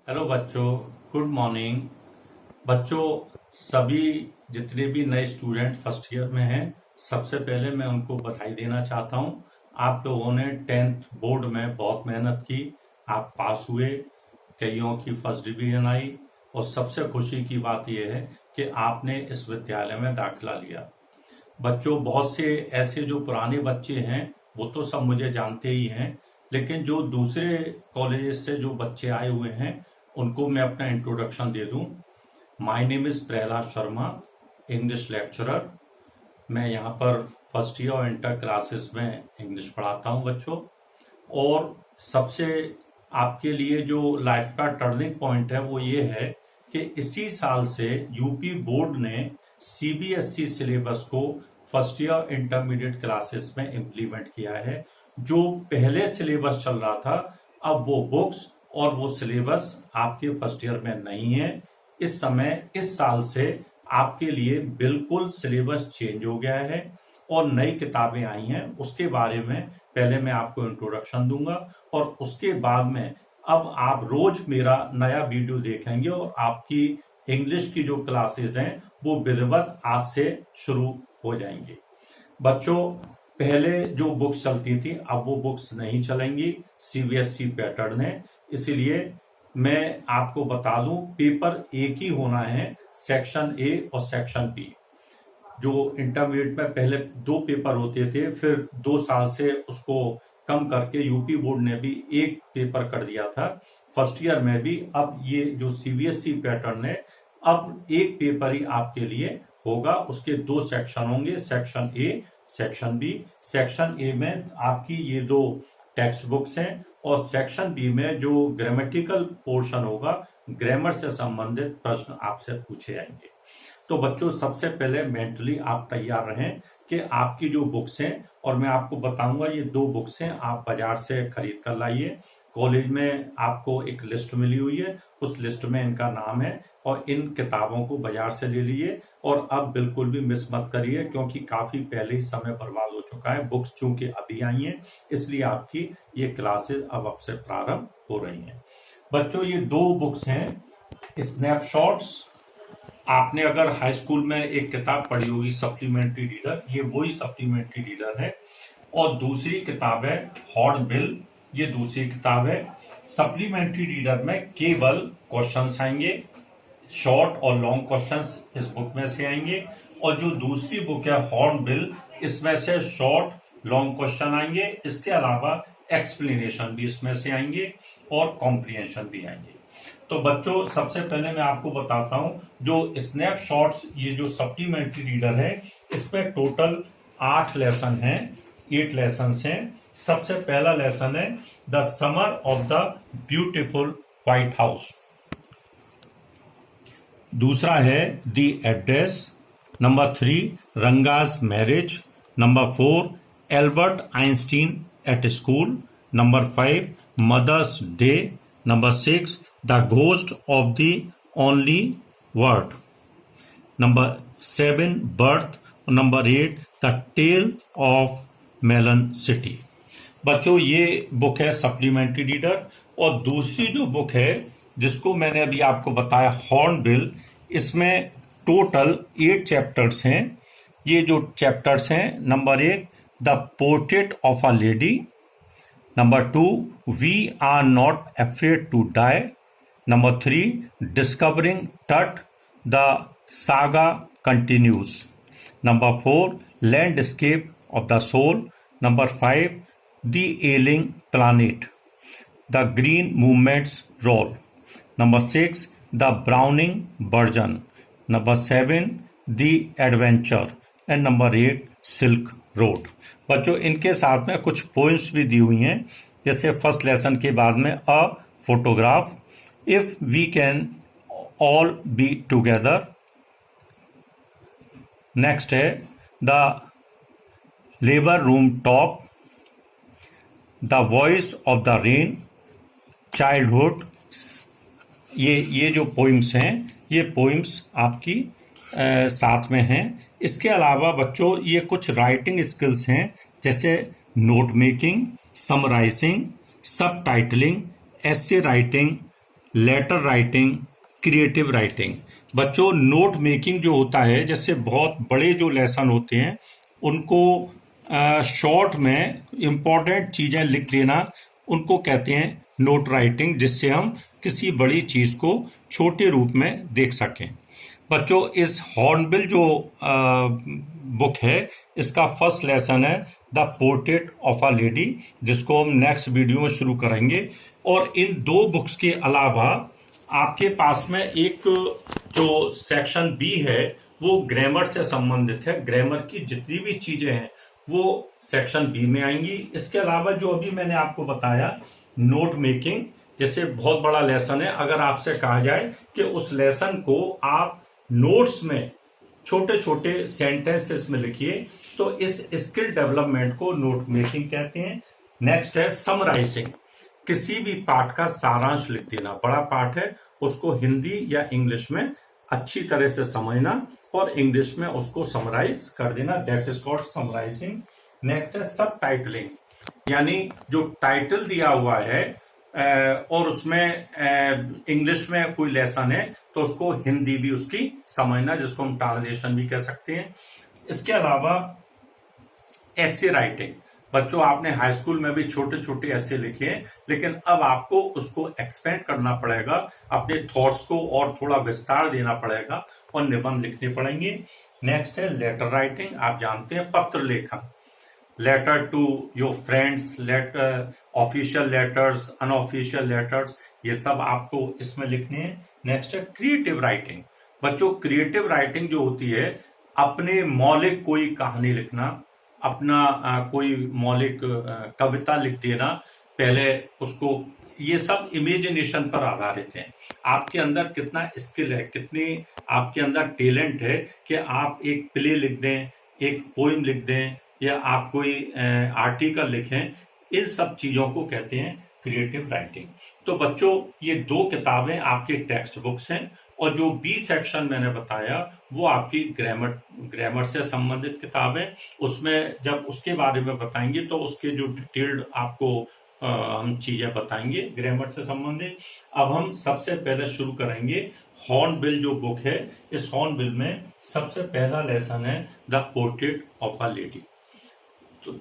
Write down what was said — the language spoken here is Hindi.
हेलो बच्चों, गुड मॉर्निंग। बच्चों, सभी जितने भी नए स्टूडेंट फर्स्ट ईयर में हैं, सबसे पहले मैं उनको बधाई देना चाहता हूं। आप लोगों ने 10th बोर्ड में बहुत मेहनत की, आप पास हुए, कईयों की फर्स्ट डिवीजन आई और सबसे खुशी की बात यह है कि आपने इस विद्यालय में दाखिला लिया। बच्चों, बहुत से ऐसे जो पुराने बच्चे हैं वो तो सब मुझे जानते ही हैं, लेकिन जो दूसरे कॉलेजेस से जो बच्चे आए हुए हैं उनको मैं अपना इंट्रोडक्शन दे दूं। My name is Prahlad Sharma, English lecturer. मैं यहाँ पर फर्स्ट ईयर और इंटर क्लासेस में इंग्लिश पढ़ाता हूँ बच्चों। और सबसे आपके लिए जो लाइफ का टर्निंग पॉइंट है वो ये है कि इसी साल से यूपी बोर्ड ने सीबीएसई सिलेबस को फर्स्ट ईयर इंटरमीडिएट क्लासेस में इम्प्लीमेंट किया है। जो पहले सिलेबस चल रहा था, अब वो बुक्स और वो सिलेबस आपके फर्स्ट ईयर में नहीं है। इस समय इस साल से आपके लिए बिल्कुल सिलेबस चेंज हो गया है और नई किताबें आई हैं। उसके बारे में पहले मैं आपको इंट्रोडक्शन दूंगा और उसके बाद में अब आप रोज मेरा नया वीडियो देखेंगे और आपकी इंग्लिश की जो क्लासेस हैं वो विधिवत आज से शुरू हो जाएंगी। बच्चों, पहले जो बुक्स चलती थी अब वो बुक्स नहीं चलेंगी सीबीएसई पैटर्न है, इसीलिए मैं आपको बता दूं पेपर एक ही होना है, सेक्शन ए और सेक्शन बी। जो इंटरमीडिएट में पहले 2 पेपर होते थे, फिर 2 साल से उसको कम करके यूपी बोर्ड ने भी एक पेपर कर दिया था फर्स्ट ईयर में भी। अब ये जो सीबीएसई पैटर्न है, अब एक पेपर ही आपके लिए होगा, उसके 2 सेक्शन होंगे, section A section B. Section A में आपकी ये 2 टेक्स्ट बुक्स हैं और सेक्शन बी में जो ग्रामेटिकल पोर्शन होगा, ग्रामर से संबंधित प्रश्न आपसे पूछे जाएंगे। तो बच्चों, सबसे पहले मेंटली आप तैयार रहें कि आपकी जो बुक्स हैं, और मैं आपको बताऊंगा ये 2 बुक्स हैं, आप बाजार से खरीद कर लाइए। कॉलेज में आपको एक लिस्ट मिली हुई है, उस लिस्ट में इनका नाम है और इन किताबों को बाजार से ले लीजिए। और अब बिल्कुल भी मिस मत करिए क्योंकि काफी पहले ही समय बर्बाद हो चुका है। बुक्स चूंकि अभी आई हैं, इसलिए आपकी ये क्लासेस अब से प्रारंभ हो रही हैं। बच्चों, ये 2 बुक्स हैं स्नैपशॉट्स। आपने अगर हाई स्कूल में एक किताब पढ़ी होगी सप्लीमेंट्री रीडर, ये वही सप्लीमेंट्री रीडर है। और दूसरी किताब है हॉर्नबिल, ये दूसरी किताब है। सप्लीमेंट्री रीडर में केवल क्वेश्चंस आएंगे, शॉर्ट और लॉन्ग क्वेश्चंस इस बुक में से आएंगे। और जो दूसरी बुक है हॉर्नबिल, इसमें से शॉर्ट लॉन्ग क्वेश्चन आएंगे, इसके अलावा एक्सप्लेनेशन भी इसमें से आएंगे और कॉम्प्रिहेंशन भी आएंगे। तो बच्चों, सबसे पहले मैं आपको बताता हूं जो स्नैपशॉट्स, ये जो सप्लीमेंट्री रीडर है, इसमें टोटल 8 लेसन हैं, 8 लेसन हैं। सबसे पहला लेसन है the summer of the beautiful white house. दूसरा है the address. Number 3 Ranga's marriage. Number 4 Albert Einstein at school. Number 5 mother's day. Number 6 the ghost of the only word. Number 7 birth. Number 8 the tale of melon city. बच्चों, ये बुक है सप्लीमेंट्री रीडर। और दूसरी जो बुक है जिसको मैंने अभी आपको बताया हॉर्नबिल, इसमें टोटल 8 चैप्टर्स हैं। ये जो चैप्टर्स हैं, number 1 the portrait of a lady. Number 2 we are not afraid to die. Number 3 discovering Tut the saga continues. Number 4 landscape of the soul. Number 5 the ailing planet, the green movement's role. Number 6 the Browning version. Number 7 the adventure and number 8 silk road. बच्चों, इनके साथ में कुछ पोइम्स भी दी हुई हैं, जैसे फर्स्ट लेसन के बाद में a photograph, if we can all be together. Next है the laburnum top, the voice of the rain, childhood. ये जो पोइम्स हैं, ये पोइम्स आपकी साथ में हैं। इसके अलावा बच्चों, ये कुछ राइटिंग स्किल्स हैं, जैसे note making, summarising, subtitling, essay writing, letter writing, creative writing. बच्चों, नोट मेकिंग जो होता है, जैसे बहुत बड़े जो लेसन होते हैं उनको शॉर्ट में इम्पोर्टेंट चीज़ें लिख देना, उनको कहते हैं नोट राइटिंग, जिससे हम किसी बड़ी चीज़ को छोटे रूप में देख सकें। बच्चों, इस हॉर्नबिल जो बुक है, इसका फर्स्ट लेसन है the portrait of a lady, जिसको हम नेक्स्ट वीडियो में शुरू करेंगे। और इन दो बुक्स के अलावा आपके पास में एक जो सेक्शन बी है वो ग्रामर से संबंधित है। ग्रामर की जितनी भी चीजें हैं वो सेक्शन बी में आएंगी। इसके अलावा जो अभी मैंने आपको बताया नोट मेकिंग, जैसे बहुत बड़ा लेसन है, अगर आपसे कहा जाए कि उस लेसन को आप नोट्स में छोटे छोटे सेंटेंसेस में लिखिए, तो इस स्किल डेवलपमेंट को नोट मेकिंग कहते हैं। नेक्स्ट है समराइजिंग, किसी भी पाठ का सारांश लिख देना। बड़ा पाठ है उसको हिंदी या इंग्लिश में अच्छी तरह से समझना और इंग्लिश में उसको समराइज कर देना, that is called summarising. Next है सब टाइटलिंग, यानी जो टाइटल दिया हुआ है और उसमें इंग्लिश में कोई लेसन है तो उसको हिंदी भी उसकी समझना, जिसको हम ट्रांसलेशन भी कह सकते हैं। इसके अलावा एसे राइटिंग, बच्चों आपने हाई स्कूल में भी छोटे छोटे ऐसे लिखे हैं, लेकिन अब आपको उसको एक्सपेंड करना पड़ेगा, अपने थॉट्स को और थोड़ा विस्तार देना पड़ेगा और निबंध लिखने पड़ेंगे। नेक्स्ट है लेटर राइटिंग, आप जानते हैं पत्र लेखन, letter to your friends, letter, official letters, unofficial letters, ये सब आपको इसमें लिखने हैं। नेक्स्ट है क्रिएटिव राइटिंग। बच्चों, क्रिएटिव राइटिंग जो होती है, अपने मौलिक कोई कहानी लिखना, अपना कोई मौलिक कविता लिख देना, पहले उसको, ये सब इमेजिनेशन पर आधारित है। आपके अंदर कितना स्किल है, कितनी आपके अंदर टैलेंट है कि आप एक प्ले लिख दें, एक पोइम लिख दें, या आप कोई आर्टिकल लिखें, इन सब चीजों को कहते हैं क्रिएटिव राइटिंग। तो बच्चों, ये दो किताबें आपकी टेक्स्ट बुक्स हैं, और जो बी सेक्शन मैंने बताया वो आपकी ग्रामर से संबंधित किताब है। उसमें जब उसके बारे में बताएंगे तो उसके जो डिटेल्ड आपको हम चीजें बताएंगे ग्रामर से संबंधित। अब हम सबसे पहले शुरू करेंगे हॉर्नबिल जो बुक है। इस हॉर्नबिल में सबसे पहला लेसन है the portrait of a lady. तो